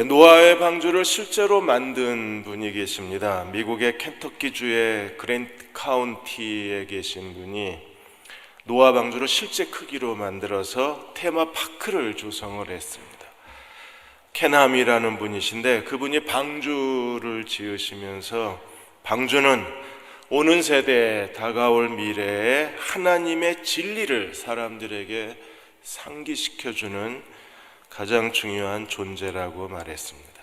노아의 방주를 실제로 만든 분이 계십니다. 미국의 켄터키주의 그랜트 카운티에 계신 분이 노아 방주를 실제 크기로 만들어서 테마파크를 조성을 했습니다. 켄함이라는 분이신데 그분이 방주를 지으시면서 방주는 오는 세대에 다가올 미래에 하나님의 진리를 사람들에게 상기시켜주는 가장 중요한 존재라고 말했습니다.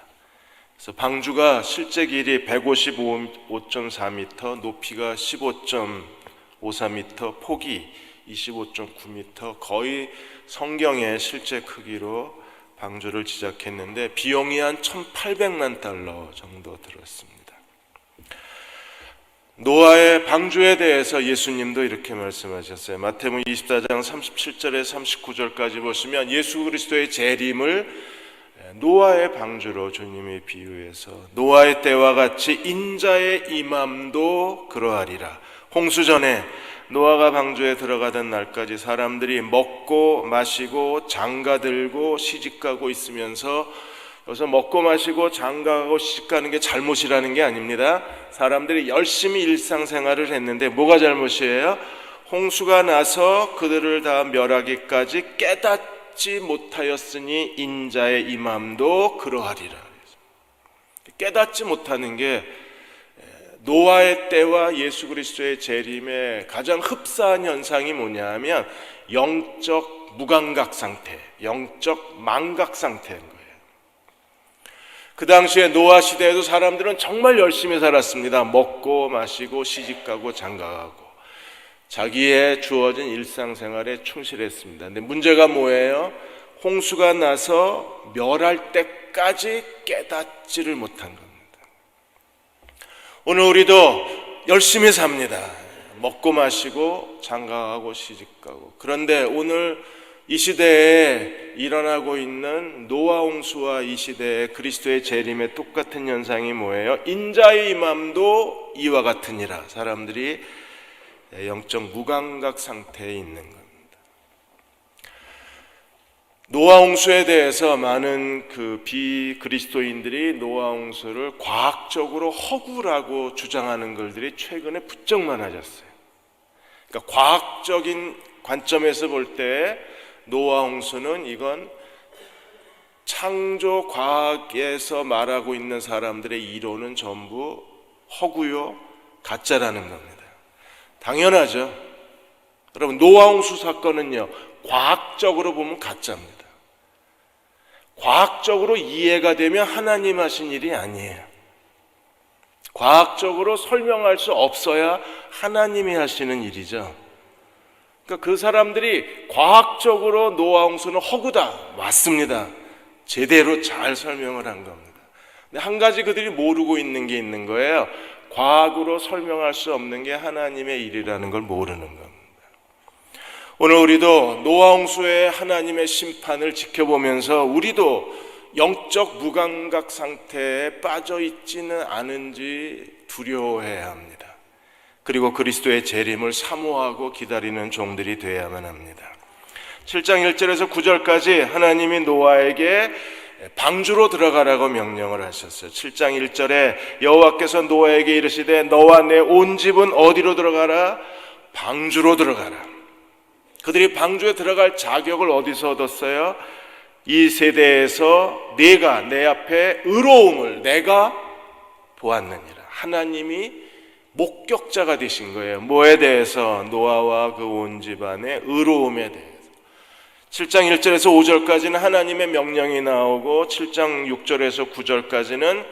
그래서 방주가 실제 길이 155.4m, 높이가 15.54m, 폭이 25.9m, 거의 성경의 실제 크기로 방주를 제작했는데 비용이 한 $1,800만 정도 들었습니다. 노아의 방주에 대해서 예수님도 이렇게 말씀하셨어요. 마태복음 24장 37절에 39절까지 보시면 예수 그리스도의 재림을 노아의 방주로 주님이 비유해서 노아의 때와 같이 인자의 임함도 그러하리라. 홍수 전에 노아가 방주에 들어가던 날까지 사람들이 먹고 마시고 장가들고 시집가고 있으면서 여기서 먹고 마시고 장가가고 시집가는 게 잘못이라는 게 아닙니다. 사람들이 열심히 일상생활을 했는데 뭐가 잘못이에요? 홍수가 나서 그들을 다 멸하기까지 깨닫지 못하였으니 인자의 임함도 그러하리라. 깨닫지 못하는 게 노아의 때와 예수 그리스도의 재림의 가장 흡사한 현상이 뭐냐 하면 영적 무감각 상태, 영적 망각 상태인 거예요. 그 당시에 노아 시대에도 사람들은 정말 열심히 살았습니다. 먹고 마시고 시집가고 장가가고 자기의 주어진 일상생활에 충실했습니다. 근데 문제가 뭐예요? 홍수가 나서 멸할 때까지 깨닫지를 못한 겁니다. 오늘 우리도 열심히 삽니다. 먹고 마시고 장가가고 시집가고. 그런데 오늘 이 시대에 일어나고 있는 노아 홍수와 이 시대의 그리스도의 재림의 똑같은 현상이 뭐예요? 인자의 임함도 이와 같으니라. 사람들이 영적 무감각 상태에 있는 겁니다. 노아 홍수에 대해서 많은 비그리스도인들이 노아 홍수를 과학적으로 허구라고 주장하는 것들이 최근에 부쩍 많아졌어요. 그러니까 과학적인 관점에서 볼 때 노아 홍수는 이건 창조 과학에서 말하고 있는 사람들의 이론은 전부 허구요, 가짜라는 겁니다. 당연하죠. 여러분, 노아 홍수 사건은요, 과학적으로 보면 가짜입니다. 과학적으로 이해가 되면 하나님 하신 일이 아니에요. 과학적으로 설명할 수 없어야 하나님이 하시는 일이죠. 그러니까 그 사람들이 과학적으로 노아 홍수는 허구다, 맞습니다. 제대로 잘 설명을 한 겁니다. 근데 한 가지 그들이 모르고 있는 게 있는 거예요. 과학으로 설명할 수 없는 게 하나님의 일이라는 걸 모르는 겁니다. 오늘 우리도 노아 홍수의 하나님의 심판을 지켜보면서 우리도 영적 무감각 상태에 빠져 있지는 않은지 두려워해야 합니다. 그리고 그리스도의 재림을 사모하고 기다리는 종들이 되어야만 합니다. 7장 1절에서 9절까지 하나님이 노아에게 방주로 들어가라고 명령을 하셨어요. 7장 1절에 여호와께서 노아에게 이르시되 너와 내 온 집은 어디로 들어가라? 방주로 들어가라. 그들이 방주에 들어갈 자격을 어디서 얻었어요? 이 세대에서 내가 내 앞에 의로움을 내가 보았느니라. 하나님이 목격자가 되신 거예요. 뭐에 대해서? 노아와 그 온 집안의 의로움에 대해서. 7장 1절에서 5절까지는 하나님의 명령이 나오고 7장 6절에서 9절까지는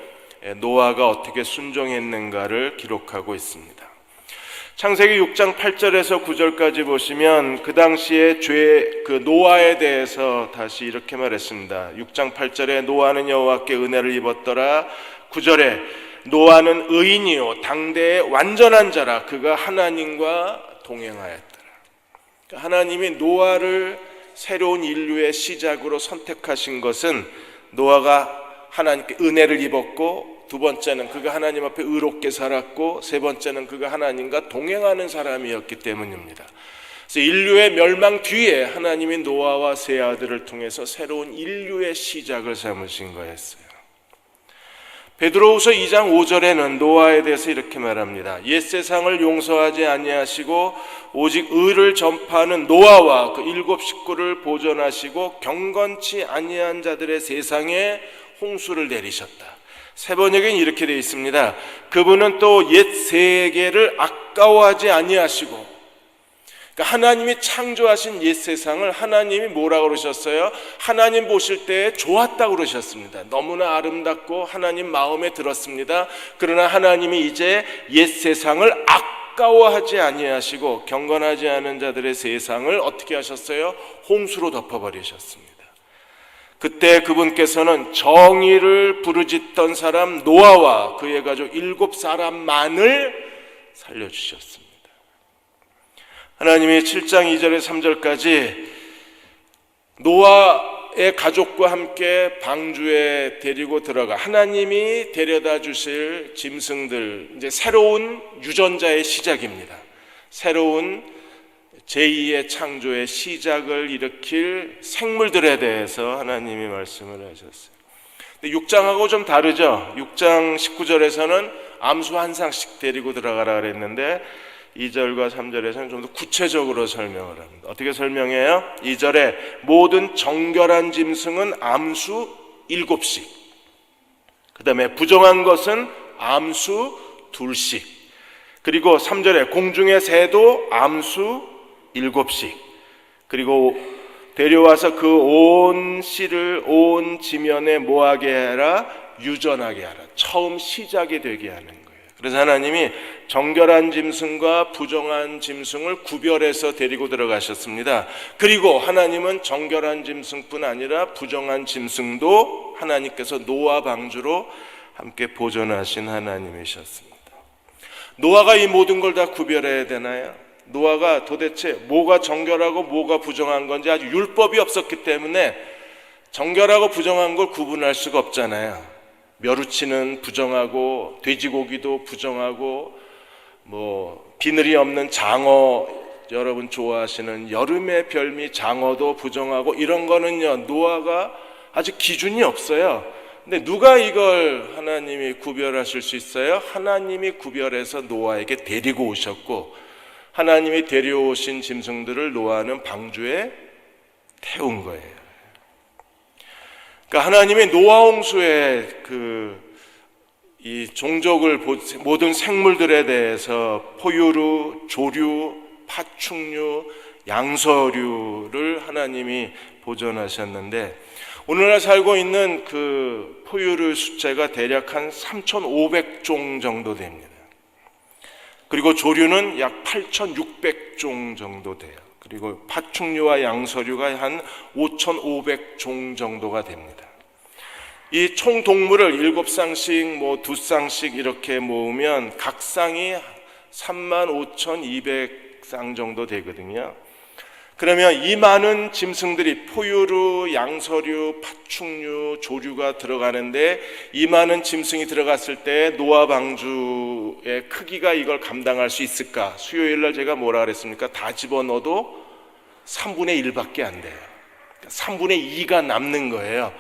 노아가 어떻게 순종했는가를 기록하고 있습니다. 창세기 6장 8절에서 9절까지 보시면 그 당시에 노아에 대해서 다시 이렇게 말했습니다. 6장 8절에 노아는 여호와께 은혜를 입었더라. 9절에 노아는 의인이요 당대의 완전한 자라. 그가 하나님과 동행하였더라. 하나님이 노아를 새로운 인류의 시작으로 선택하신 것은 노아가 하나님께 은혜를 입었고, 두 번째는 그가 하나님 앞에 의롭게 살았고, 세 번째는 그가 하나님과 동행하는 사람이었기 때문입니다. 그래서 인류의 멸망 뒤에 하나님이 노아와 세 아들을 통해서 새로운 인류의 시작을 삼으신 거였어요. 베드로후서 2장 5절에는 노아에 대해서 이렇게 말합니다. 옛 세상을 용서하지 아니하시고 오직 의를 전파하는 노아와 그 7 식구를 보존하시고 경건치 아니한 자들의 세상에 홍수를 내리셨다. 세 번역엔 이렇게 되어 있습니다. 그분은 또 옛 세계를 아까워하지 아니하시고, 그러니까 하나님이 창조하신 옛 세상을 하나님이 뭐라고 그러셨어요? 하나님 보실 때 좋았다고 그러셨습니다. 너무나 아름답고 하나님 마음에 들었습니다. 그러나 하나님이 이제 옛 세상을 아까워하지 아니하시고 경건하지 않은 자들의 세상을 어떻게 하셨어요? 홍수로 덮어버리셨습니다. 그때 그분께서는 정의를 부르짖던 사람 노아와 그의 가족 7사람만을 살려주셨습니다. 하나님이 7장 2절에 3절까지 노아의 가족과 함께 방주에 데리고 들어가 하나님이 데려다 주실 짐승들, 이제 새로운 유전자의 시작입니다. 새로운 제2의 창조의 시작을 일으킬 생물들에 대해서 하나님이 말씀을 하셨어요. 근데 6장하고 좀 다르죠. 6장 19절에서는 암수 한 쌍씩 데리고 들어가라 그랬는데 2절과 3절에서는 좀 더 구체적으로 설명을 합니다. 어떻게 설명해요? 2절에 모든 정결한 짐승은 암수 7씩, 그 다음에 부정한 것은 암수 2씩, 그리고 3절에 공중의 새도 암수 7씩, 그리고 데려와서 그 온 씨를 온 지면에 뭐하게 해라? 유전하게 하라. 처음 시작이 되게 하는 거예요. 그래서 하나님이 정결한 짐승과 부정한 짐승을 구별해서 데리고 들어가셨습니다. 그리고 하나님은 정결한 짐승뿐 아니라 부정한 짐승도 하나님께서 노아 방주로 함께 보존하신 하나님이셨습니다. 노아가 이 모든 걸 다 구별해야 되나요? 노아가 도대체 뭐가 정결하고 뭐가 부정한 건지 아주 율법이 없었기 때문에 정결하고 부정한 걸 구분할 수가 없잖아요. 멸우치는 부정하고 돼지고기도 부정하고 비늘이 없는 장어, 여러분 좋아하시는 여름의 별미 장어도 부정하고, 이런 거는요 노아가 아직 기준이 없어요. 근데 누가 이걸 하나님이 구별하실 수 있어요? 하나님이 구별해서 노아에게 데리고 오셨고, 하나님이 데려오신 짐승들을 노아는 방주에 태운 거예요. 그러니까 하나님의 노아 홍수의 이 종족을 모든 생물들에 대해서 포유류, 조류, 파충류, 양서류를 하나님이 보존하셨는데, 오늘날 살고 있는 그 포유류 숫자가 대략 한 3,500종 정도 됩니다. 그리고 조류는 약 8,600종 정도 돼요. 그리고 파충류와 양서류가 한 5,500종 정도가 됩니다. 이 총 동물을 7쌍씩 2쌍씩 이렇게 모으면 각 쌍이 35,200쌍 정도 되거든요. 그러면 이 많은 짐승들이 포유류, 양서류, 파충류, 조류가 들어가는데, 이 많은 짐승이 들어갔을 때 노아 방주의 크기가 이걸 감당할 수 있을까? 수요일 날 제가 뭐라 그랬습니까? 다 집어넣어도 3분의 1밖에 안 돼요. 3분의 2가 남는 거예요.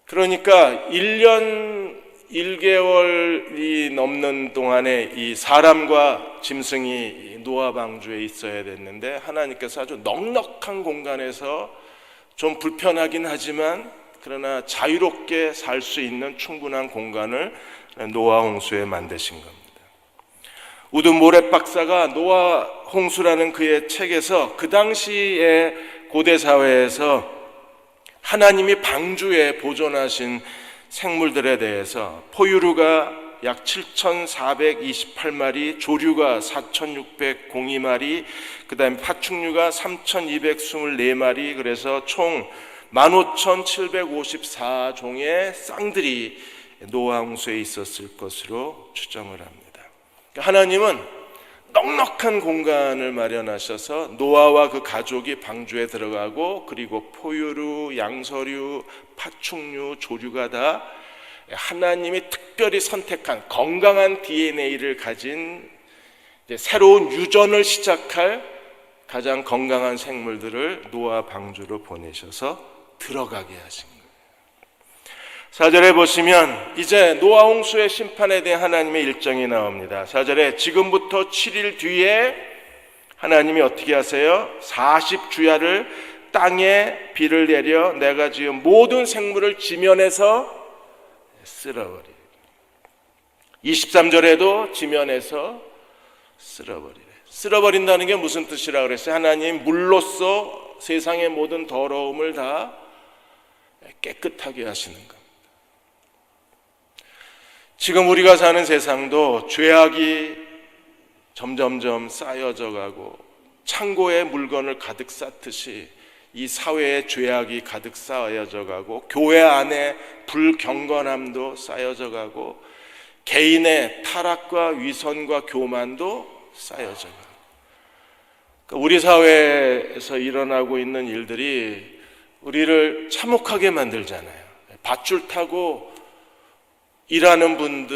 그러니까 1년 1개월이 넘는 동안에 이 사람과 짐승이 노아 방주에 있어야 됐는데, 하나님께서 아주 넉넉한 공간에서 좀 불편하긴 하지만 그러나 자유롭게 살 수 있는 충분한 공간을 노아 홍수에 만드신 겁니다. 우드 모렛 박사가 노아 홍수라는 그의 책에서 그 당시의 고대 사회에서 하나님이 방주에 보존하신 생물들에 대해서 포유류가 약 7,428마리, 조류가 4,602마리, 그 다음에 파충류가 3,224마리, 그래서 총 15,754종의 쌍들이 노아 홍수에 있었을 것으로 추정을 합니다. 하나님은 넉넉한 공간을 마련하셔서 노아와 그 가족이 방주에 들어가고, 그리고 포유류, 양서류, 파충류, 조류가 다 하나님이 특별히 선택한 건강한 DNA를 가진 새로운 유전을 시작할 가장 건강한 생물들을 노아 방주로 보내셔서 들어가게 하신 거예요. 4절에 보시면 이제 노아 홍수의 심판에 대한 하나님의 일정이 나옵니다. 4절에 지금부터 7일 뒤에 하나님이 어떻게 하세요? 40주야를 땅에 비를 내려 내가 지은 모든 생물을 지면에서 쓸어버리래. 23절에도 지면에서 쓸어버리래. 쓸어버린다는 게 무슨 뜻이라 그랬어요? 하나님 물로써 세상의 모든 더러움을 다 깨끗하게 하시는 겁니다. 지금 우리가 사는 세상도 죄악이 점점점 쌓여져 가고 창고에 물건을 가득 쌓듯이 이 사회에 죄악이 가득 쌓여져 가고 교회 안에 불경건함도 쌓여져 가고 개인의 타락과 위선과 교만도 쌓여져 가고, 그러니까 우리 사회에서 일어나고 있는 일들이 우리를 참혹하게 만들잖아요. 밧줄 타고 일하는 분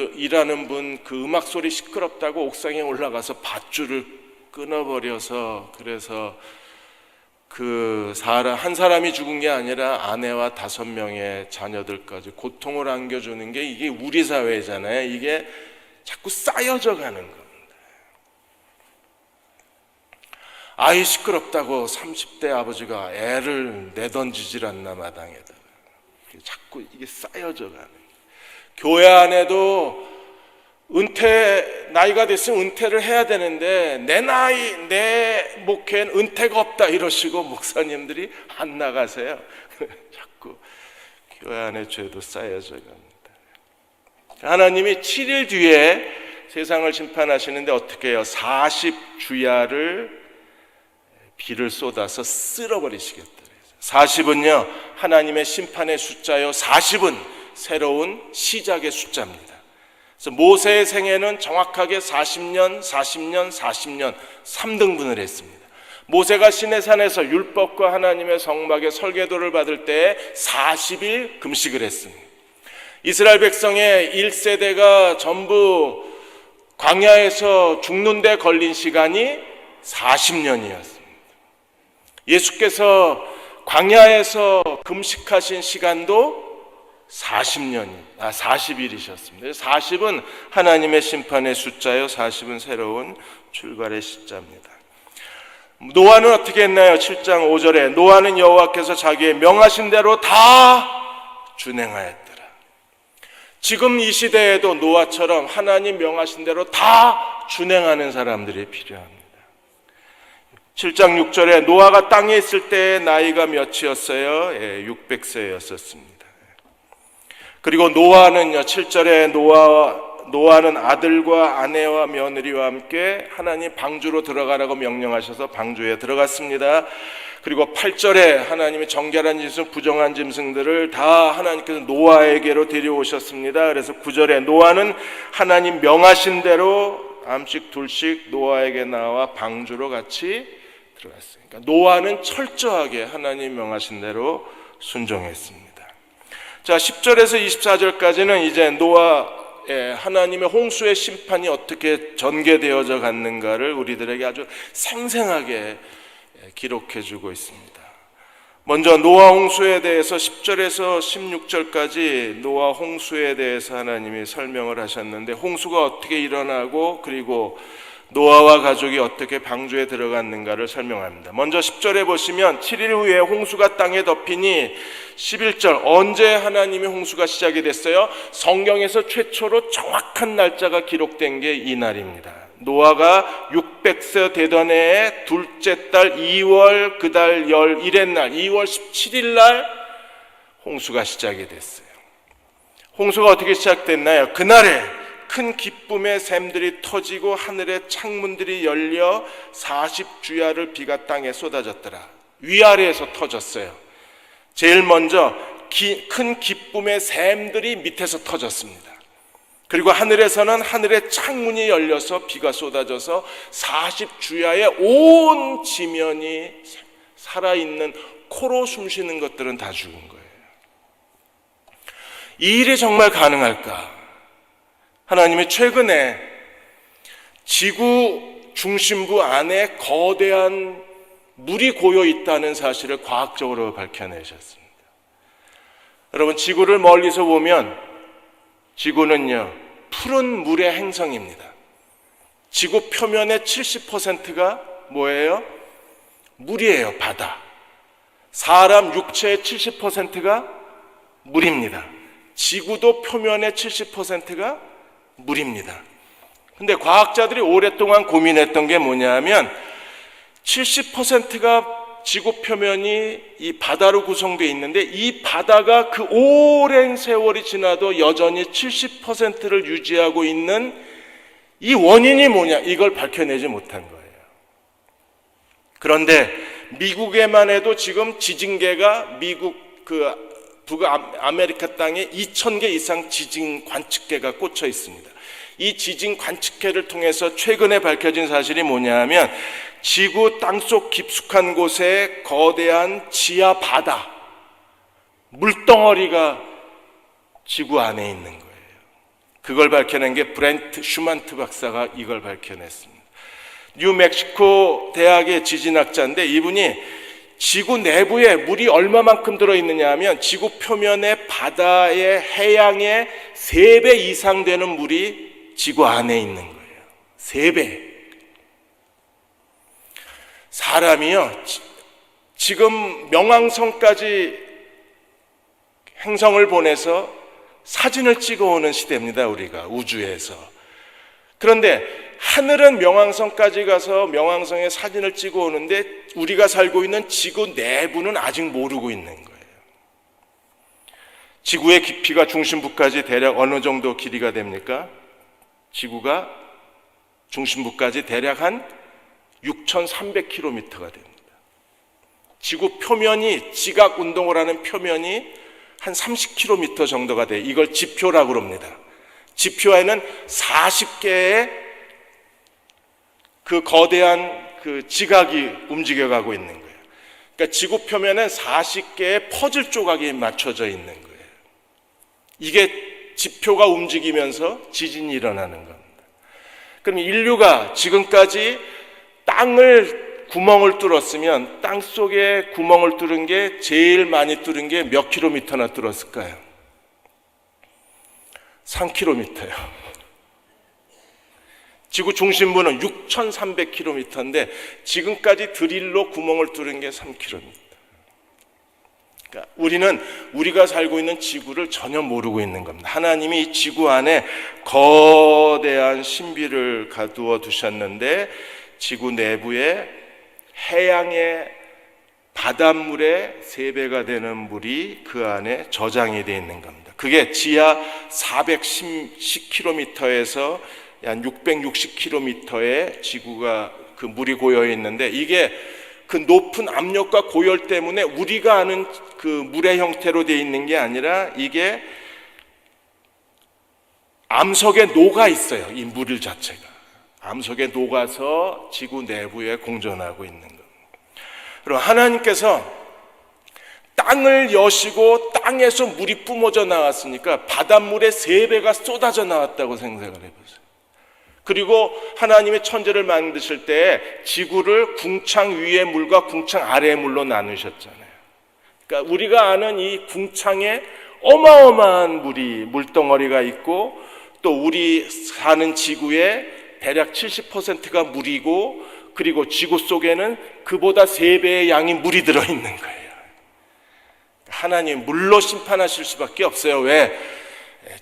그 음악 소리 시끄럽다고 옥상에 올라가서 밧줄을 끊어버려서, 그래서 그 사람 한 사람이 죽은 게 아니라 아내와 5명의 자녀들까지 고통을 안겨주는 게 이게 우리 사회잖아요. 이게 자꾸 쌓여져 가는 겁니다. 아이 시끄럽다고 30대 아버지가 애를 내던지질 않나 마당에다가. 자꾸 이게 쌓여져 가는 거예요. 교회 안에도 나이가 됐으면 은퇴를 해야 되는데 내 목회는 은퇴가 없다 이러시고 목사님들이 안 나가세요. 자꾸 교회 안에 죄도 쌓여져 갑니다. 하나님이 7일 뒤에 세상을 심판하시는데 어떻게 해요? 40주야를 비를 쏟아서 쓸어버리시겠다. 40은요 하나님의 심판의 숫자요, 40은 새로운 시작의 숫자입니다. 그래서 모세의 생애는 정확하게 40년 3등분을 했습니다. 모세가 시내산에서 율법과 하나님의 성막의 설계도를 받을 때 40일 금식을 했습니다. 이스라엘 백성의 1세대가 전부 광야에서 죽는 데 걸린 시간이 40년이었습니다. 예수께서 광야에서 금식하신 시간도 40일이셨습니다. 40은 하나님의 심판의 숫자요, 40은 새로운 출발의 시자입니다. 노아는 어떻게 했나요? 7장 5절에 노아는 여호와께서 자기의 명하신 대로 다 준행하였더라. 지금 이 시대에도 노아처럼 하나님 명하신 대로 다 준행하는 사람들이 필요합니다. 7장 6절에 노아가 땅에 있을 때의 나이가 몇이었어요? 600세였었습니다. 그리고 노아는요, 7절에 노아는 아들과 아내와 며느리와 함께 하나님 방주로 들어가라고 명령하셔서 방주에 들어갔습니다. 그리고 8절에 하나님이 정결한 짐승, 부정한 짐승들을 다 하나님께서 노아에게로 데려오셨습니다. 그래서 9절에 노아는 하나님 명하신 대로 암씩 둘씩 노아에게 나와 방주로 같이 들어갔어요. 그러니까 노아는 철저하게 하나님 명하신 대로 순종했습니다. 자, 10절에서 24절까지는 이제 노아의 하나님의 홍수의 심판이 어떻게 전개되어져 갔는가를 우리들에게 아주 생생하게 기록해 주고 있습니다. 먼저 노아 홍수에 대해서 10절에서 16절까지 노아 홍수에 대해서 하나님이 설명을 하셨는데, 홍수가 어떻게 일어나고 그리고 노아와 가족이 어떻게 방주에 들어갔는가를 설명합니다. 먼저 10절에 보시면 7일 후에 홍수가 땅에 덮이니, 11절 언제 하나님의 홍수가 시작이 됐어요? 성경에서 최초로 정확한 날짜가 기록된 게 이 날입니다. 노아가 600세 되던 해의 둘째 달 2월 그달 11의 날 2월 17일 날 홍수가 시작이 됐어요. 홍수가 어떻게 시작됐나요? 그날에 큰 기쁨의 샘들이 터지고 하늘의 창문들이 열려 40주야를 비가 땅에 쏟아졌더라. 위아래에서 터졌어요. 제일 먼저 큰 기쁨의 샘들이 밑에서 터졌습니다. 그리고 하늘에서는 하늘의 창문이 열려서 비가 쏟아져서 40주야의 온 지면이 살아있는, 코로 숨쉬는 것들은 다 죽은 거예요. 이 일이 정말 가능할까? 하나님이 최근에 지구 중심부 안에 거대한 물이 고여 있다는 사실을 과학적으로 밝혀내셨습니다. 여러분, 지구를 멀리서 보면 지구는요, 푸른 물의 행성입니다. 지구 표면의 70%가 뭐예요? 물이에요. 바다. 사람 육체의 70%가 물입니다. 지구도 표면의 70%가 물입니다. 근데 과학자들이 오랫동안 고민했던 게 뭐냐면 70%가 지구 표면이 이 바다로 구성되어 있는데 이 바다가 그 오랜 세월이 지나도 여전히 70%를 유지하고 있는 이 원인이 뭐냐, 이걸 밝혀내지 못한 거예요. 그런데 미국에만 해도 지금 지진계가 미국 북아메리카 땅에 2,000개 이상 지진 관측계가 꽂혀 있습니다. 이 지진 관측계를 통해서 최근에 밝혀진 사실이 뭐냐면 지구 땅속 깊숙한 곳에 거대한 지하 바다, 물덩어리가 지구 안에 있는 거예요. 그걸 밝혀낸 게 브렌트 슈만트 박사가 이걸 밝혀냈습니다. 뉴멕시코 대학의 지진학자인데 이분이 지구 내부에 물이 얼마만큼 들어있느냐 하면 지구 표면의 바다의 해양의 3배 이상 되는 물이 지구 안에 있는 거예요. 3배. 사람이요, 지금 명왕성까지 행성을 보내서 사진을 찍어오는 시대입니다. 우리가 우주에서. 그런데 하늘은 명왕성까지 가서 명왕성의 사진을 찍어오는데 우리가 살고 있는 지구 내부는 아직 모르고 있는 거예요. 지구의 깊이가 중심부까지 대략 어느 정도 길이가 됩니까? 지구가 중심부까지 대략 한 6,300km가 됩니다. 지구 표면이, 지각 운동을 하는 표면이 한 30km 정도가 돼요. 이걸 지표라고 그럽니다. 지표에는 40개의 그 거대한 그 지각이 움직여가고 있는 거예요. 그러니까 지구 표면엔 40개의 퍼즐 조각이 맞춰져 있는 거예요. 이게 지표가 움직이면서 지진이 일어나는 겁니다. 그럼 인류가 지금까지 땅을 구멍을 뚫었으면 땅 속에 구멍을 뚫은 게 제일 많이 뚫은 게 몇 킬로미터나 뚫었을까요? 3km요. 지구 중심부는 6,300km인데 지금까지 드릴로 구멍을 뚫은 게 3km. 그러니까 우리가 살고 있는 지구를 전혀 모르고 있는 겁니다. 하나님이 이 지구 안에 거대한 신비를 가두어 두셨는데 지구 내부에 해양의 바닷물의 3배가 되는 물이 그 안에 저장이 되어 있는 겁니다. 그게 지하 410km에서 한 660km의 지구가 그 물이 고여 있는데 이게 그 높은 압력과 고열 때문에 우리가 아는 그 물의 형태로 되어 있는 게 아니라 이게 암석에 녹아 있어요. 이 물 자체가. 암석에 녹아서 지구 내부에 공존하고 있는 겁니다. 그리고 하나님께서 땅을 여시고 땅에서 물이 뿜어져 나왔으니까 바닷물의 3배가 쏟아져 나왔다고 생각을 해보세요. 그리고 하나님의 천지를 만드실 때 지구를 궁창 위의 물과 궁창 아래의 물로 나누셨잖아요. 그러니까 우리가 아는 이 궁창에 어마어마한 물덩어리가 있고 또 우리 사는 지구에 대략 70%가 물이고 그리고 지구 속에는 그보다 3배의 양이 물이 들어있는 거예요. 하나님 물로 심판하실 수밖에 없어요. 왜?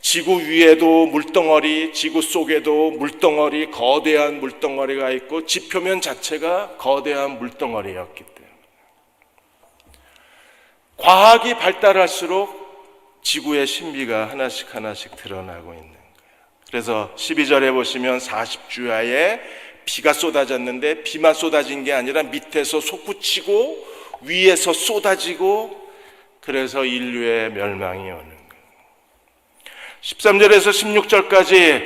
지구 위에도 물덩어리, 지구 속에도 물덩어리, 거대한 물덩어리가 있고 지표면 자체가 거대한 물덩어리였기 때문에 과학이 발달할수록 지구의 신비가 하나씩 하나씩 드러나고 있는 거예요. 그래서 12절에 보시면 40주야에 비가 쏟아졌는데 비만 쏟아진 게 아니라 밑에서 솟구치고 위에서 쏟아지고 그래서 인류의 멸망이 오는 거예요. 13절에서 16절까지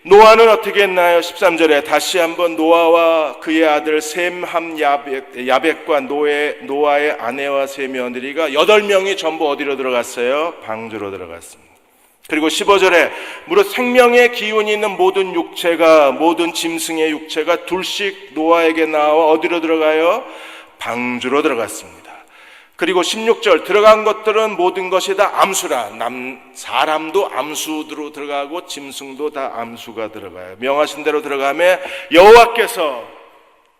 노아는 어떻게 했나요? 13절에 다시 한번 노아와 그의 아들 셈, 함, 야벳과 노아의 아내와 세 며느리가 8명이 전부 어디로 들어갔어요? 방주로 들어갔습니다. 그리고 15절에 무릇 생명의 기운이 있는 모든 육체가, 모든 짐승의 육체가 둘씩 노아에게 나와 어디로 들어가요? 방주로 들어갔습니다. 그리고 16절 들어간 것들은 모든 것이 다 암수라. 사람도 암수로 들어가고 짐승도 다 암수가 들어가요. 명하신 대로 들어가며 여호와께서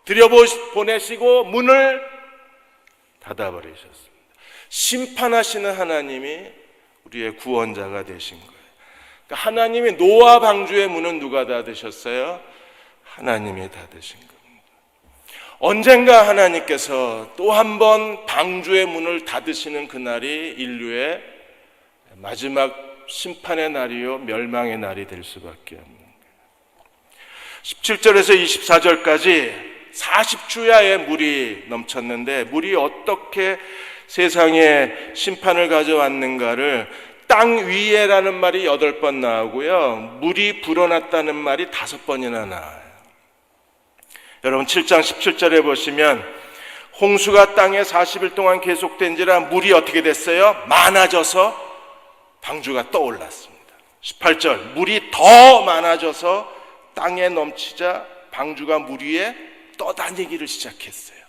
들여보내시고 문을 닫아버리셨습니다. 심판하시는 하나님이 우리의 구원자가 되신 거예요. 그러니까 하나님이 노아 방주의 문은 누가 닫으셨어요? 하나님이 닫으신 겁니다. 언젠가 하나님께서 또 한 번 방주의 문을 닫으시는 그날이 인류의 마지막 심판의 날이요 멸망의 날이 될 수밖에 없는 거예요. 17절에서 24절까지 40주야의 물이 넘쳤는데 물이 어떻게 세상에 심판을 가져왔는가를 땅 위에라는 말이 8번 나오고요, 물이 불어났다는 말이 5번이나 나와요. 여러분 7장 17절에 보시면 홍수가 땅에 40일 동안 계속된지라 물이 어떻게 됐어요? 많아져서 방주가 떠올랐습니다. 18절 물이 더 많아져서 땅에 넘치자 방주가 물 위에 떠다니기를 시작했어요.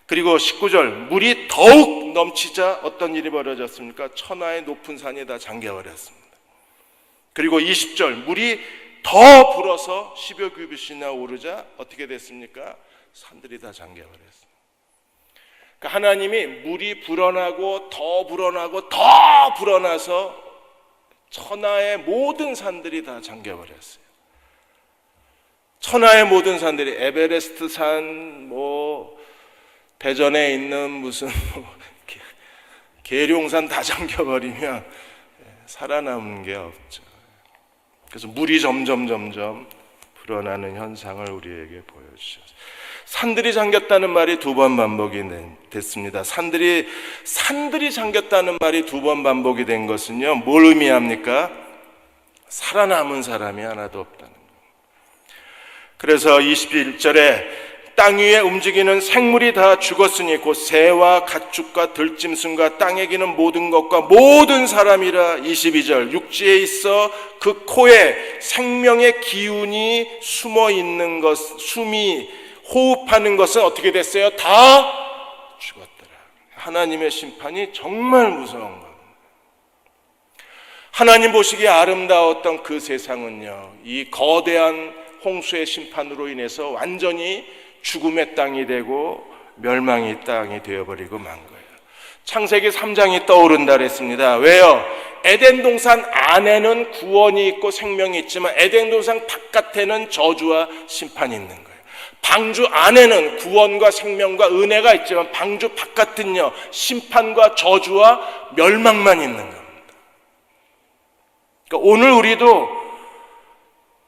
그리고 19절 물이 더욱 넘치자 어떤 일이 벌어졌습니까? 천하의 높은 산이 다 잠겨버렸습니다. 그리고 20절 물이 더 불어서 10여 규빗이나 오르자 어떻게 됐습니까? 산들이 다 잠겨버렸습니다. 그러니까 하나님이 물이 불어나고 더 불어나고 더 불어나서 천하의 모든 산들이 다 잠겨버렸어요. 천하의 모든 산들이 에베레스트 산, 대전에 있는 무슨 계룡산 다 잠겨버리면 살아남는 게 없죠. 그래서 물이 점점 불어나는 현상을 우리에게 보여주셨어요. 산들이 잠겼다는 말이 2번 반복이 됐습니다. 산들이 잠겼다는 말이 2번 반복이 된 것은요, 뭘 의미합니까? 살아남은 사람이 하나도 없다는 거예요. 그래서 21절에 땅 위에 움직이는 생물이 다 죽었으니 곧 새와 가축과 들짐승과 땅에 기는 모든 것과 모든 사람이라. 22절 육지에 있어 그 코에 생명의 기운이 숨어 있는 것, 숨이 호흡하는 것은 어떻게 됐어요? 다 죽었더라. 하나님의 심판이 정말 무서운 겁니다. 하나님 보시기에 아름다웠던 그 세상은요, 이 거대한 홍수의 심판으로 인해서 완전히 죽음의 땅이 되고 멸망의 땅이 되어버리고 만 거예요. 창세기 3장이 떠오른다 그랬습니다. 왜요? 에덴 동산 안에는 구원이 있고 생명이 있지만 에덴 동산 바깥에는 저주와 심판이 있는 거예요. 방주 안에는 구원과 생명과 은혜가 있지만 방주 바깥은요, 심판과 저주와 멸망만 있는 겁니다. 그러니까 오늘 우리도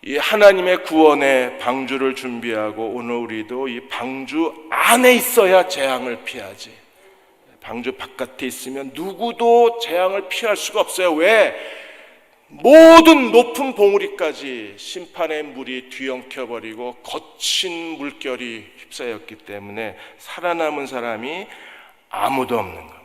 이 하나님의 구원의 방주를 준비하고 오늘 우리도 이 방주 안에 있어야 재앙을 피하지, 방주 바깥에 있으면 누구도 재앙을 피할 수가 없어요. 왜? 모든 높은 봉우리까지 심판의 물이 뒤엉켜버리고 거친 물결이 휩싸였기 때문에 살아남은 사람이 아무도 없는 겁니다.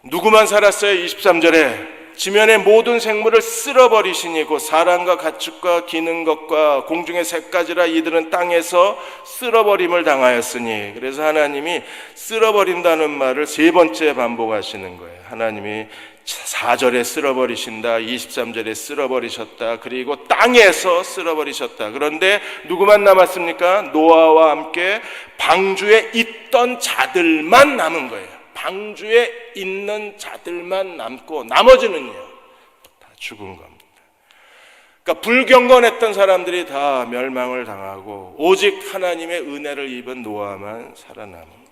누구만 살았어요? 23절에 지면의 모든 생물을 쓸어버리시니 곧 사람과 가축과 기는 것과 공중의 새까지라 이들은 땅에서 쓸어버림을 당하였으니. 그래서 하나님이 쓸어버린다는 말을 3번째 반복하시는 거예요. 하나님이 4절에 쓸어버리신다, 23절에 쓸어버리셨다, 그리고 땅에서 쓸어버리셨다. 그런데 누구만 남았습니까? 노아와 함께 방주에 있던 자들만 남은 거예요. 방주에 있는 자들만 남고 나머지는요 다 죽은 겁니다. 그러니까 불경건했던 사람들이 다 멸망을 당하고 오직 하나님의 은혜를 입은 노아만 살아남은 거예요.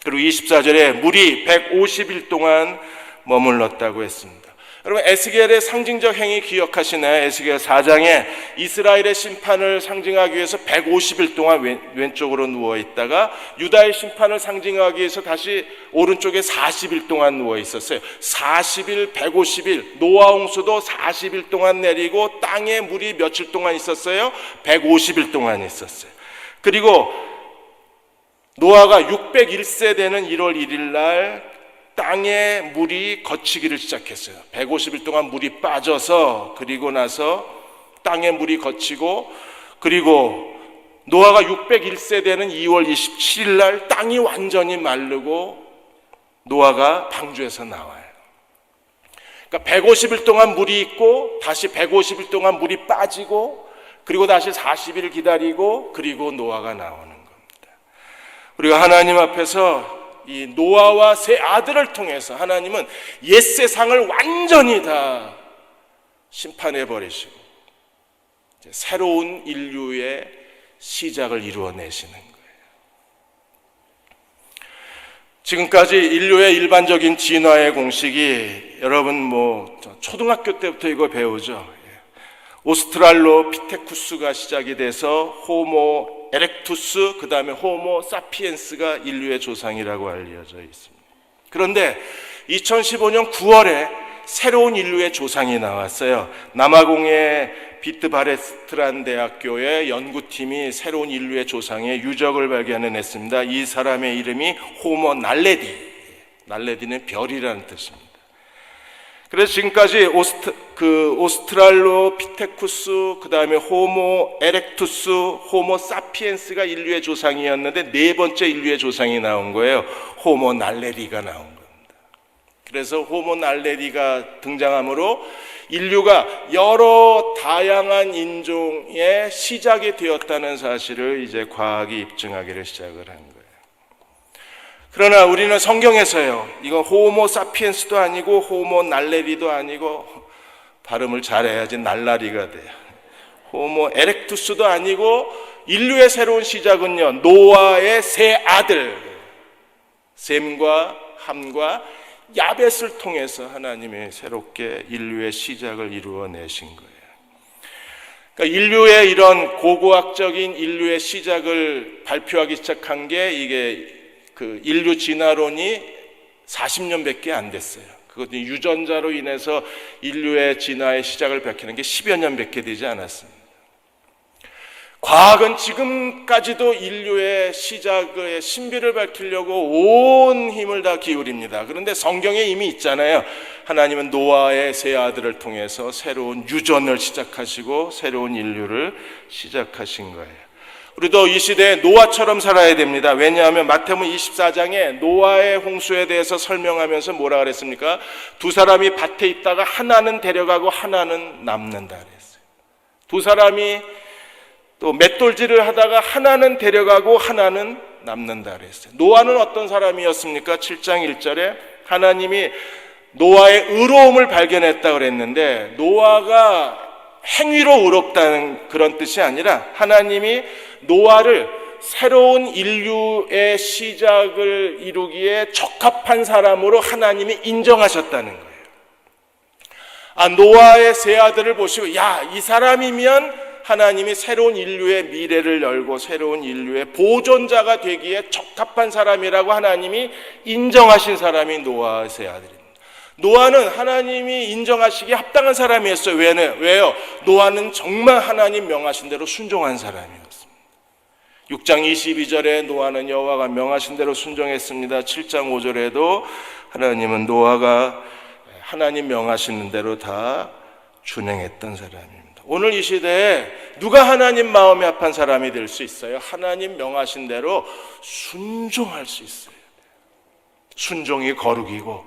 그리고 24절에 물이 150일 동안 머물렀다고 했습니다. 여러분 에스겔의 상징적 행위 기억하시나요? 에스겔 4장에 이스라엘의 심판을 상징하기 위해서 150일 동안 왼쪽으로 누워 있다가 유다의 심판을 상징하기 위해서 다시 오른쪽에 40일 동안 누워 있었어요. 40일, 150일, 노아 홍수도 40일 동안 내리고 땅에 물이 며칠 동안 있었어요? 150일 동안 있었어요. 그리고 노아가 601세 되는 1월 1일 날 땅에 물이 걷히기를 시작했어요. 150일 동안 물이 빠져서, 그리고 나서 땅에 물이 걷히고, 그리고 노아가 601세 되는 2월 27일 날 땅이 완전히 마르고 노아가 방주에서 나와요. 그러니까 150일 동안 물이 있고 다시 150일 동안 물이 빠지고 그리고 다시 40일 기다리고 그리고 노아가 나오는 겁니다. 우리가 하나님 앞에서 이 노아와 세 아들을 통해서 하나님은 옛 세상을 완전히 다 심판해 버리시고 새로운 인류의 시작을 이루어내시는 거예요. 지금까지 인류의 일반적인 진화의 공식이 여러분 초등학교 때부터 이거 배우죠. 오스트랄로피테쿠스가 시작이 돼서 호모 에렉투스, 그 다음에 호모 사피엔스가 인류의 조상이라고 알려져 있습니다. 그런데 2015년 9월에 새로운 인류의 조상이 나왔어요. 남아공의 비트바레스트란 대학교의 연구팀이 새로운 인류의 조상의 유적을 발견해냈습니다. 이 사람의 이름이 호모 날레디. 날레디는 별이라는 뜻입니다. 그래서 지금까지 오스트랄로피테쿠스, 그 다음에 호모 에렉투스, 호모 사피엔스가 인류의 조상이었는데 네 번째 인류의 조상이 나온 거예요. 호모 날레디가 나온 겁니다. 그래서 호모 날레디가 등장함으로 인류가 여러 다양한 인종의 시작이 되었다는 사실을 이제 과학이 입증하기를 시작을 한 거예요. 그러나 우리는 성경에서요, 이건 호모 사피엔스도 아니고 호모 날레리도 아니고, 발음을 잘해야지 날라리가 돼요. 호모 에렉투스도 아니고, 인류의 새로운 시작은요, 노아의 세 아들 셈과 함과 야벳을 통해서 하나님이 새롭게 인류의 시작을 이루어내신 거예요. 그러니까 인류의 이런 고고학적인 인류의 시작을 발표하기 시작한 게 이게 그 인류 진화론이 40년밖에 안 됐어요. 그것도 유전자로 인해서 인류의 진화의 시작을 밝히는 게 10여 년밖에 되지 않았습니다. 과학은 지금까지도 인류의 시작의 신비를 밝히려고 온 힘을 다 기울입니다. 그런데 성경에 이미 있잖아요. 하나님은 노아의 세 아들을 통해서 새로운 유전을 시작하시고 새로운 인류를 시작하신 거예요. 우리도 이 시대에 노아처럼 살아야 됩니다. 왜냐하면 마태복음 24장에 노아의 홍수에 대해서 설명하면서 뭐라 그랬습니까? 두 사람이 밭에 있다가 하나는 데려가고 하나는 남는다 그랬어요. 두 사람이 또 맷돌질을 하다가 하나는 데려가고 하나는 남는다 그랬어요. 노아는 어떤 사람이었습니까? 7장 1절에 하나님이 노아의 의로움을 발견했다 그랬는데, 노아가 행위로 의롭다는 그런 뜻이 아니라 하나님이 노아를 새로운 인류의 시작을 이루기에 적합한 사람으로 하나님이 인정하셨다는 거예요. 노아의 세 아들을 보시고 이 사람이면 하나님이 새로운 인류의 미래를 열고 새로운 인류의 보존자가 되기에 적합한 사람이라고 하나님이 인정하신 사람이 노아의 세 아들입니다. 노아는 하나님이 인정하시기에 합당한 사람이었어요. 왜요? 노아는 정말 하나님 명하신 대로 순종한 사람이었습니다. 6장 22절에 노아는 여호와가 명하신 대로 순종했습니다. 7장 5절에도 하나님은 노아가 하나님 명하시는 대로 다 준행했던 사람입니다. 오늘 이 시대에 누가 하나님 마음에 합한 사람이 될 수 있어요? 하나님 명하신 대로 순종할 수 있어요. 순종이 거룩이고,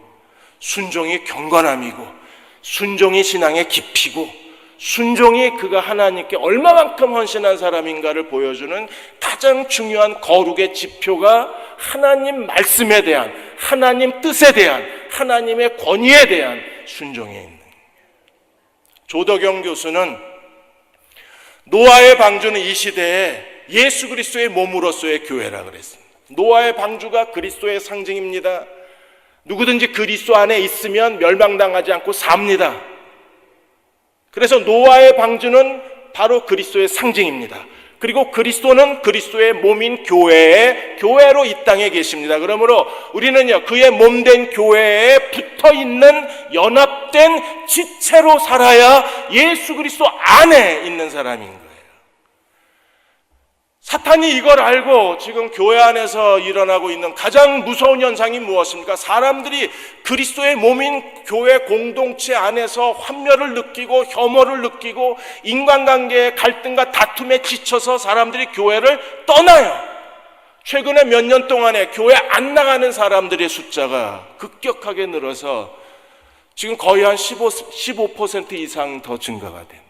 순종이 경건함이고, 순종이 신앙의 깊이고, 순종이 그가 하나님께 얼마만큼 헌신한 사람인가를 보여주는 가장 중요한 거룩의 지표가 하나님 말씀에 대한, 하나님 뜻에 대한, 하나님의 권위에 대한 순종에 있는 거예요. 조덕영 교수는 노아의 방주는 이 시대에 예수 그리스도의 몸으로서의 교회라 그랬습니다. 노아의 방주가 그리스도의 상징입니다. 누구든지 그리스도 안에 있으면 멸망당하지 않고 삽니다. 그래서 노아의 방주는 바로 그리스도의 상징입니다. 그리고 그리스도는 그리스도의 몸인 교회로 이 땅에 계십니다. 그러므로 우리는요, 그의 몸된 교회에 붙어있는 연합된 지체로 살아야 예수 그리스도 안에 있는 사람인 거예요. 사탄이 이걸 알고 지금 교회 안에서 일어나고 있는 가장 무서운 현상이 무엇입니까? 사람들이 그리스도의 몸인 교회 공동체 안에서 환멸을 느끼고 혐오를 느끼고 인간관계의 갈등과 다툼에 지쳐서 사람들이 교회를 떠나요. 최근에 몇 년 동안에 교회 안 나가는 사람들의 숫자가 급격하게 늘어서 지금 거의 한 15% 이상 더 증가가 됩니다.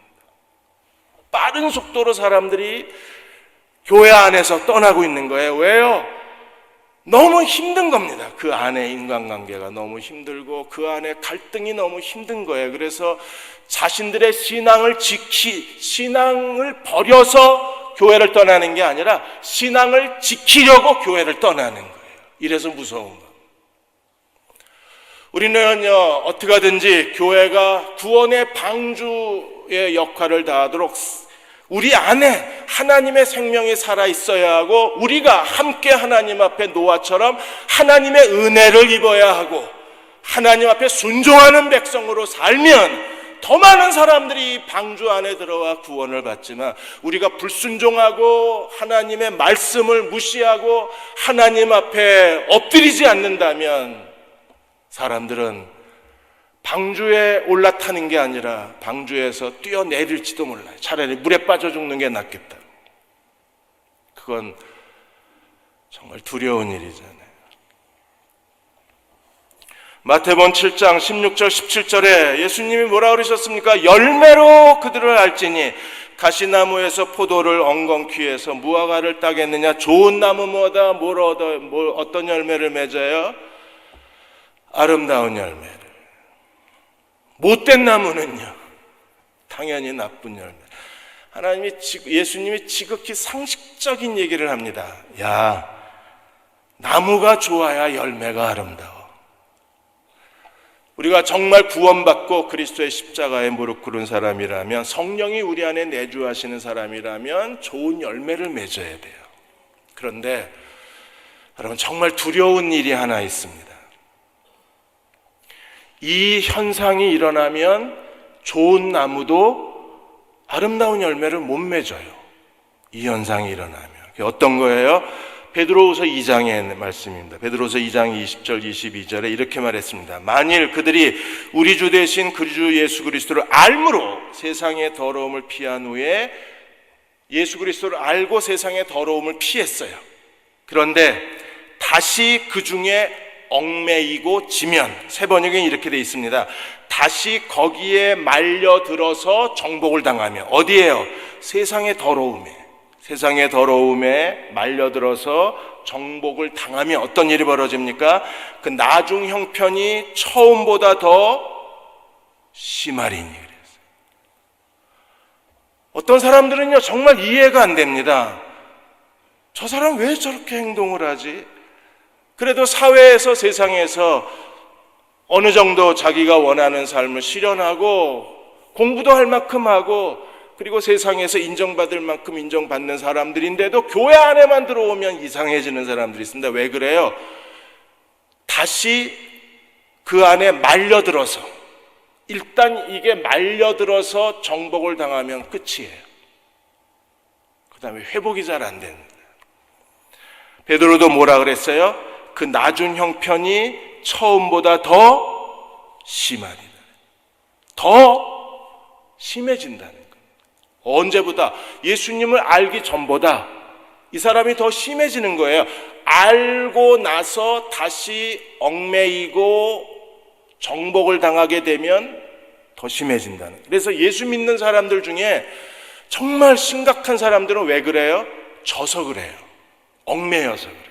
빠른 속도로 사람들이 교회 안에서 떠나고 있는 거예요. 왜요? 너무 힘든 겁니다. 그 안에 인간관계가 너무 힘들고 그 안에 갈등이 너무 힘든 거예요. 그래서 자신들의 신앙을 버려서 교회를 떠나는 게 아니라 신앙을 지키려고 교회를 떠나는 거예요. 이래서 무서운 거예요. 우리는요, 어떻게 하든지 교회가 구원의 방주의 역할을 다하도록 우리 안에 하나님의 생명이 살아있어야 하고 우리가 함께 하나님 앞에 노아처럼 하나님의 은혜를 입어야 하고 하나님 앞에 순종하는 백성으로 살면 더 많은 사람들이 방주 안에 들어와 구원을 받지만 우리가 불순종하고 하나님의 말씀을 무시하고 하나님 앞에 엎드리지 않는다면 사람들은 방주에 올라타는 게 아니라 방주에서 뛰어내릴지도 몰라요. 차라리 물에 빠져 죽는 게 낫겠다. 그건 정말 두려운 일이잖아요. 마태복음 7장 16절 17절에 예수님이 뭐라 그러셨습니까? 열매로 그들을 알지니 가시나무에서 포도를 엉겅퀴에서 무화과를 따겠느냐. 좋은 나무 뭐다? 어떤 열매를 맺어요? 아름다운 열매를. 못된 나무는요, 당연히 나쁜 열매. 예수님이 지극히 상식적인 얘기를 합니다. 야, 나무가 좋아야 열매가 아름다워. 우리가 정말 구원받고 그리스도의 십자가에 무릎 꿇은 사람이라면, 성령이 우리 안에 내주하시는 사람이라면 좋은 열매를 맺어야 돼요. 그런데 여러분, 정말 두려운 일이 하나 있습니다. 이 현상이 일어나면 좋은 나무도 아름다운 열매를 못 맺어요. 이 현상이 일어나면. 어떤 거예요? 베드로후서 2장의 말씀입니다. 베드로후서 2장 20절 22절에 이렇게 말했습니다. 만일 그들이 우리 주 대신 그 주 예수 그리스도를 알므로 세상의 더러움을 피한 후에, 예수 그리스도를 알고 세상의 더러움을 피했어요. 그런데 다시 그 중에 얽매이고 지면, 새 번역에는 이렇게 되어 있습니다. 다시 거기에 말려들어서 정복을 당하며, 어디에요? 세상의 더러움에 말려들어서 정복을 당하며 어떤 일이 벌어집니까? 그 나중 형편이 처음보다 더 심하리니 그랬어요. 어떤 사람들은요, 정말 이해가 안 됩니다. 저 사람 왜 저렇게 행동을 하지? 그래도 사회에서, 세상에서 어느 정도 자기가 원하는 삶을 실현하고 공부도 할 만큼 하고 그리고 세상에서 인정받을 만큼 인정받는 사람들인데도 교회 안에만 들어오면 이상해지는 사람들이 있습니다. 왜 그래요? 다시 그 안에 말려들어서, 일단 이게 말려들어서 정복을 당하면 끝이에요. 그 다음에 회복이 잘 안 됩니다. 베드로도 뭐라 그랬어요? 그 나중 형편이 처음보다 더 심하리다. 더 심해진다는 거예요. 언제보다? 예수님을 알기 전보다 이 사람이 더 심해지는 거예요. 알고 나서 다시 얽매이고 정복을 당하게 되면 더 심해진다는 거예요. 그래서 예수 믿는 사람들 중에 정말 심각한 사람들은 왜 그래요? 져서 그래요. 얽매여서 그래요.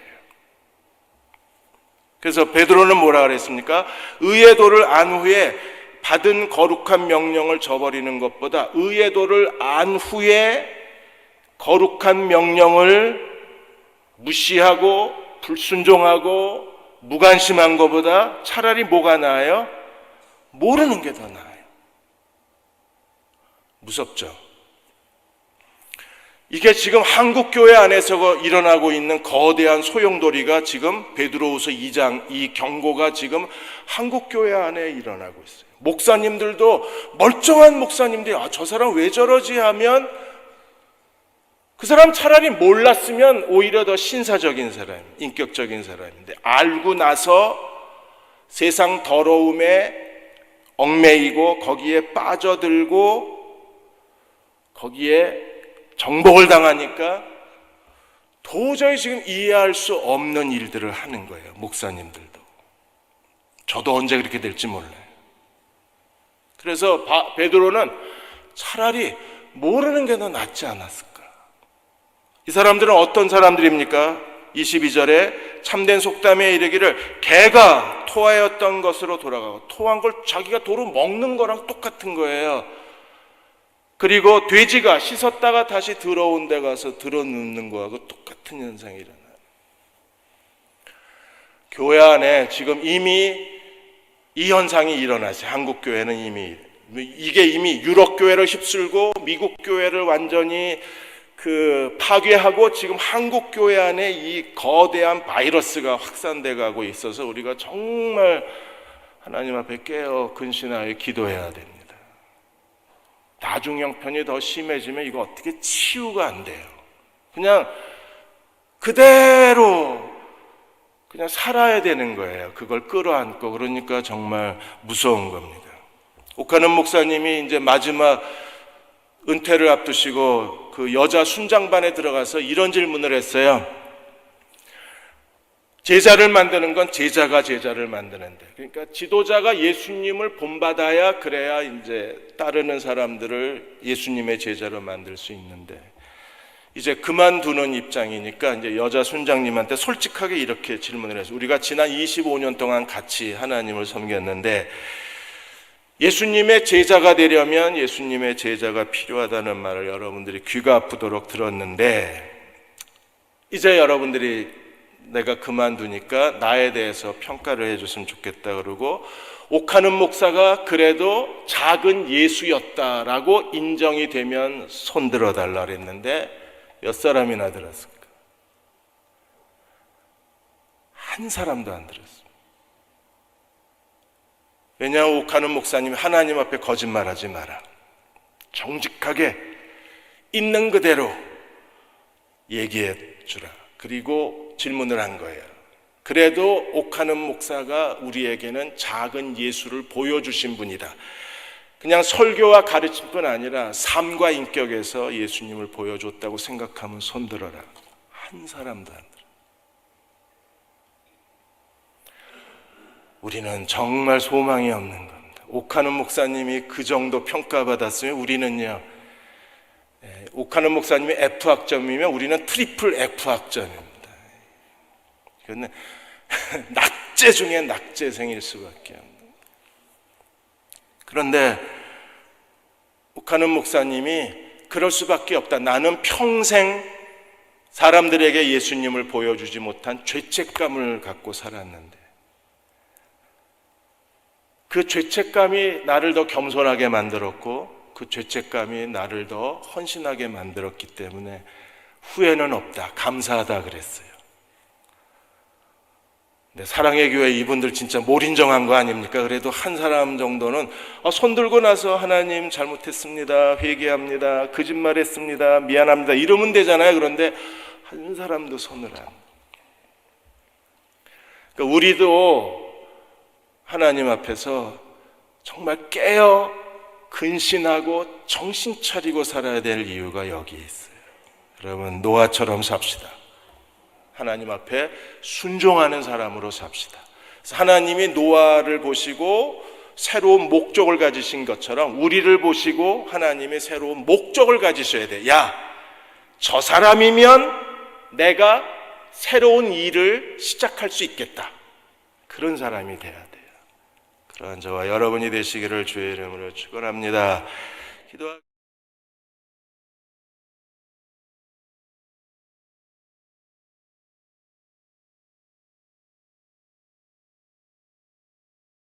그래서 베드로는 뭐라 그랬습니까? 의의 도를 안 후에 받은 거룩한 명령을 저버리는 것보다 의의 도를 안 후에 거룩한 명령을 무시하고 불순종하고 무관심한 것보다 차라리 뭐가 나아요? 모르는 게 더 나아요. 무섭죠? 이게 지금 한국교회 안에서 일어나고 있는 거대한 소용돌이가 지금 베드로후서 2장 이 경고가 지금 한국교회 안에 일어나고 있어요. 목사님들도 멀쩡한 목사님들이 저 사람 왜 저러지 하면 그 사람 차라리 몰랐으면 오히려 더 신사적인 사람, 인격적인 사람인데 알고 나서 세상 더러움에 얽매이고 거기에 빠져들고 거기에 정복을 당하니까 도저히 지금 이해할 수 없는 일들을 하는 거예요. 목사님들도. 저도 언제 그렇게 될지 몰라요. 그래서 베드로는 차라리 모르는 게 더 낫지 않았을까. 이 사람들은 어떤 사람들입니까? 22절에 참된 속담에 이르기를 개가 토하였던 것으로 돌아가고, 토한 걸 자기가 도로 먹는 거랑 똑같은 거예요. 그리고 돼지가 씻었다가 다시 더러운 데 가서 들어눕는 거하고 똑같은 현상이 일어나요. 교회 안에 지금 이미 이 현상이 일어나지. 한국 교회는 이게 이미 유럽 교회를 휩쓸고 미국 교회를 완전히 파괴하고 지금 한국 교회 안에 이 거대한 바이러스가 확산돼 가고 있어서 우리가 정말 하나님 앞에 깨어 근신하여 기도해야 됩니다. 나중 형편이 더 심해지면 이거 어떻게 치유가 안 돼요. 그냥 그대로 그냥 살아야 되는 거예요. 그걸 끌어안고. 그러니까 정말 무서운 겁니다. 옥하는 목사님이 이제 마지막 은퇴를 앞두시고 그 여자 순장반에 들어가서 이런 질문을 했어요. 제자를 만드는 건 제자가 제자를 만드는데, 그러니까 지도자가 예수님을 본받아야 그래야 이제 따르는 사람들을 예수님의 제자로 만들 수 있는데, 이제 그만두는 입장이니까 이제 여자 순장님한테 솔직하게 이렇게 질문을 했어요. 우리가 지난 25년 동안 같이 하나님을 섬겼는데 예수님의 제자가 되려면 예수님의 제자가 필요하다는 말을 여러분들이 귀가 아프도록 들었는데, 이제 여러분들이 내가 그만두니까 나에 대해서 평가를 해줬으면 좋겠다 그러고, 옥하는 목사가 그래도 작은 예수였다라고 인정이 되면 손들어 달라 그랬는데 몇 사람이나 들었을까? 한 사람도 안 들었습니다. 왜냐하면 옥하는 목사님이 하나님 앞에 거짓말하지 마라, 정직하게 있는 그대로 얘기해 주라. 그리고 질문을 한 거예요. 그래도 옥하는 목사가 우리에게는 작은 예수를 보여주신 분이다. 그냥 설교와 가르침뿐 아니라 삶과 인격에서 예수님을 보여줬다고 생각하면 손들어라. 한 사람도 안 들어. 우리는 정말 소망이 없는 겁니다. 옥하는 목사님이 그 정도 평가받았으면 우리는요, 옥하는 목사님이 F학점이면 우리는 트리플 F학점입니다. 그런데 낙제 중에 낙제생일 수밖에 없는. 그런데 옥하는 목사님이 그럴 수밖에 없다. 나는 평생 사람들에게 예수님을 보여주지 못한 죄책감을 갖고 살았는데 그 죄책감이 나를 더 겸손하게 만들었고 그 죄책감이 나를 더 헌신하게 만들었기 때문에 후회는 없다, 감사하다 그랬어요. 근데 사랑의 교회 이분들 진짜 몰인정한 거 아닙니까? 그래도 한 사람 정도는 손 들고 나서 하나님 잘못했습니다, 회개합니다, 거짓말했습니다, 미안합니다 이러면 되잖아요. 그런데 한 사람도 손을 안. 그러니까 우리도 하나님 앞에서 정말 깨어 근신하고 정신 차리고 살아야 될 이유가 여기에 있어요. 여러분, 노아처럼 삽시다. 하나님 앞에 순종하는 사람으로 삽시다. 하나님이 노아를 보시고 새로운 목적을 가지신 것처럼 우리를 보시고 하나님이 새로운 목적을 가지셔야 돼. 야, 저 사람이면 내가 새로운 일을 시작할 수 있겠다. 그런 사람이 돼야 돼요. 그러한 저와 여러분이 되시기를 주의 이름으로 축원합니다. 기도하